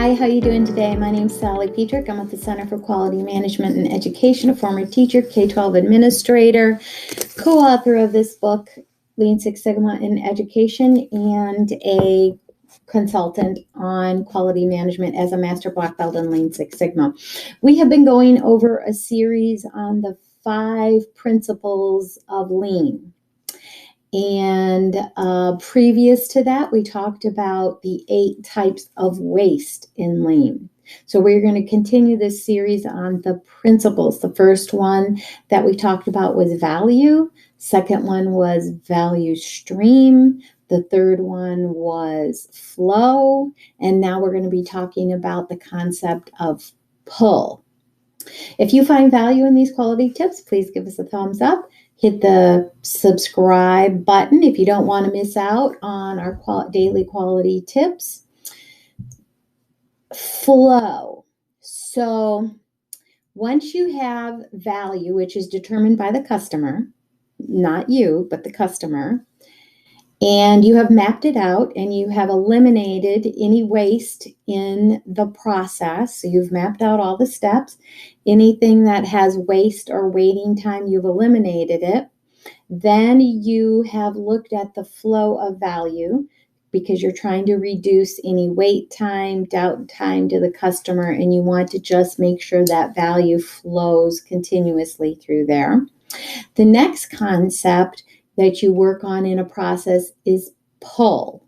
Hi, how you doing today? My name is Sally Petrick. I'm with the Center for Quality Management and Education, a former teacher, K-12 administrator, co-author of this book, Lean Six Sigma in Education, and a consultant on quality management as a master black belt in Lean Six Sigma. We have been going over a series on the 5 principles of lean. And previous to that, we talked about the 8 types of waste in lean. So we're going to continue this series on the principles. The first one that we talked about was value. Second one was value stream. The third one was flow. And now we're going to be talking about the concept of pull. If you find value in these quality tips, please give us a thumbs up. Hit the subscribe button if you don't want to miss out on our daily quality tips. Flow. So once you have value, which is determined by the customer, not you, but the customer, and you have mapped it out and you have eliminated any waste in the process. So you've mapped out all the steps. Anything that has waste or waiting time, you've eliminated it. Then you have looked at the flow of value because you're trying to reduce any wait time, doubt time to the customer, and you want to just make sure that value flows continuously through there. The next concept that you work on in a process is pull.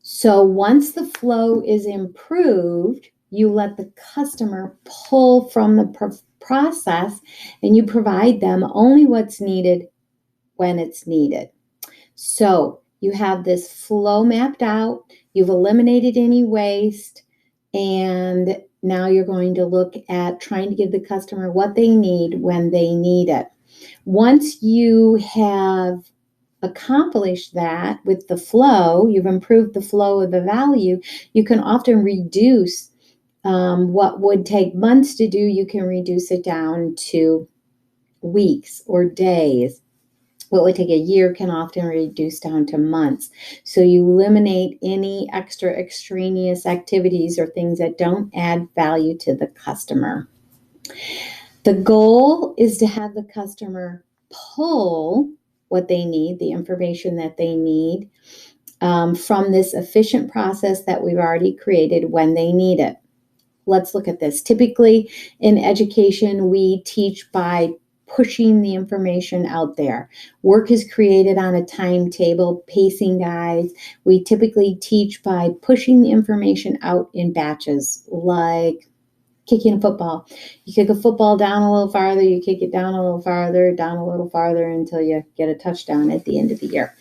So once the flow is improved, you let the customer pull from the process and you provide them only what's needed when it's needed. So you have this flow mapped out, you've eliminated any waste, and now you're going to look at trying to give the customer what they need when they need it. Once you have accomplished that with the flow, you've improved the flow of the value, you can often reduce what would take months to do, you can reduce it down to weeks or days. What would take a year can often reduce down to months. So you eliminate any extra extraneous activities or things that don't add value to the customer. The goal is to have the customer pull what they need, the information that they need, from this efficient process that we've already created when they need it. Let's look at this. Typically in education, we teach by pushing the information out there. Work is created on a timetable, pacing guides. We typically teach by pushing the information out in batches, like kicking a football. You kick a football down a little farther, you kick it down a little farther, down a little farther until you get a touchdown at the end of the year.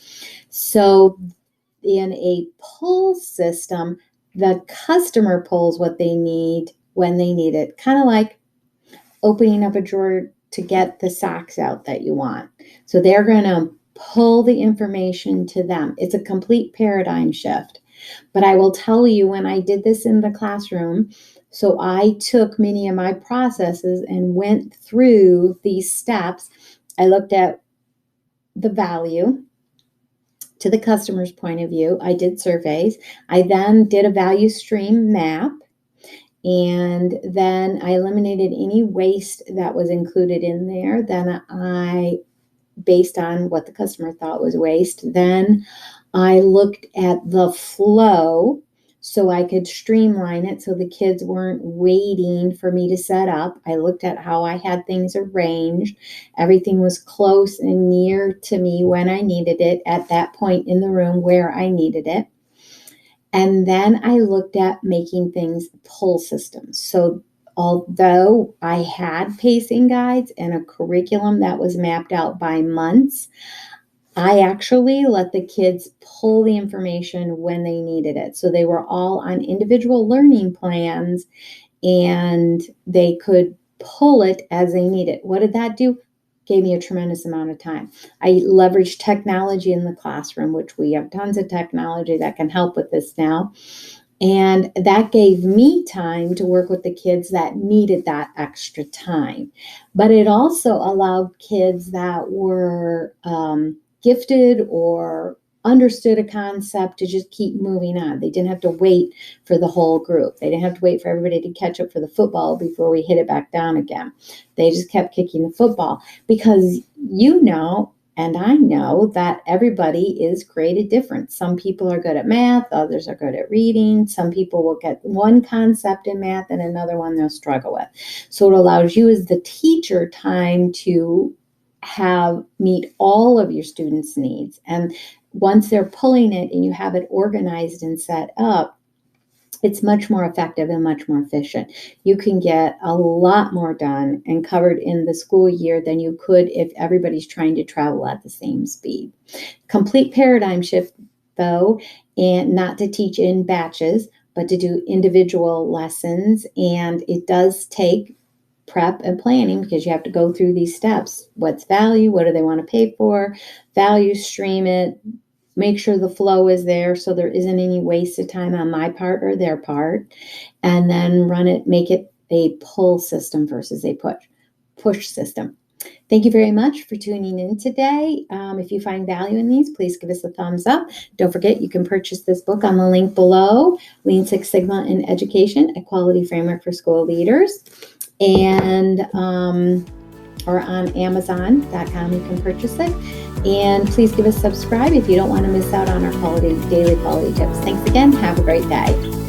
So in a pull system, the customer pulls what they need when they need it, kind of like opening up a drawer to get the socks out that you want. So they're going to pull the information to them. It's a complete paradigm shift. But I will tell you, when I did this in the classroom, so I took many of my processes and went through these steps. I looked at the value to the customer's point of view. I did surveys. I then did a value stream map. And then I eliminated any waste that was included in there. Then I, based on what the customer thought was waste, then I looked at the flow so I could streamline it so the kids weren't waiting for me to set up. I looked at how I had things arranged. Everything was close and near to me when I needed it at that point in the room where I needed it. And then I looked at making things pull systems. So although I had pacing guides and a curriculum that was mapped out by months, I actually let the kids pull the information when they needed it. So they were all on individual learning plans and they could pull it as they needed. What did that do? Gave me a tremendous amount of time. I leveraged technology in the classroom, which we have tons of technology that can help with this now. And that gave me time to work with the kids that needed that extra time. But it also allowed kids that were gifted or understood a concept to just keep moving on. They didn't have to wait for the whole group. They didn't have to wait for everybody to catch up for the football before we hit it back down again. They just kept kicking the football because and I know that everybody is created different. Some people are good at math, others are good at reading. Some people will get one concept in math and another one they'll struggle with. So it allows you as the teacher time to meet all of your students' needs. And once they're pulling it and you have it organized and set up, it's much more effective and much more efficient. You can get a lot more done and covered in the school year than you could if everybody's trying to travel at the same speed. Complete paradigm shift, though, and not to teach in batches, but to do individual lessons. And it does take prep and planning because you have to go through these steps. What's value? What do they want to pay for? Value stream it. Make sure the flow is there so there isn't any wasted time on my part or their part. And then make it a pull system versus a push system. Thank you very much for tuning in today. If you find value in these, please give us a thumbs up. Don't forget, you can purchase this book on the link below, Lean Six Sigma in Education, a Quality Framework for School Leaders. And or on Amazon.com, you can purchase it. And please give us a subscribe if you don't want to miss out on our daily quality tips. Thanks again. Have a great day.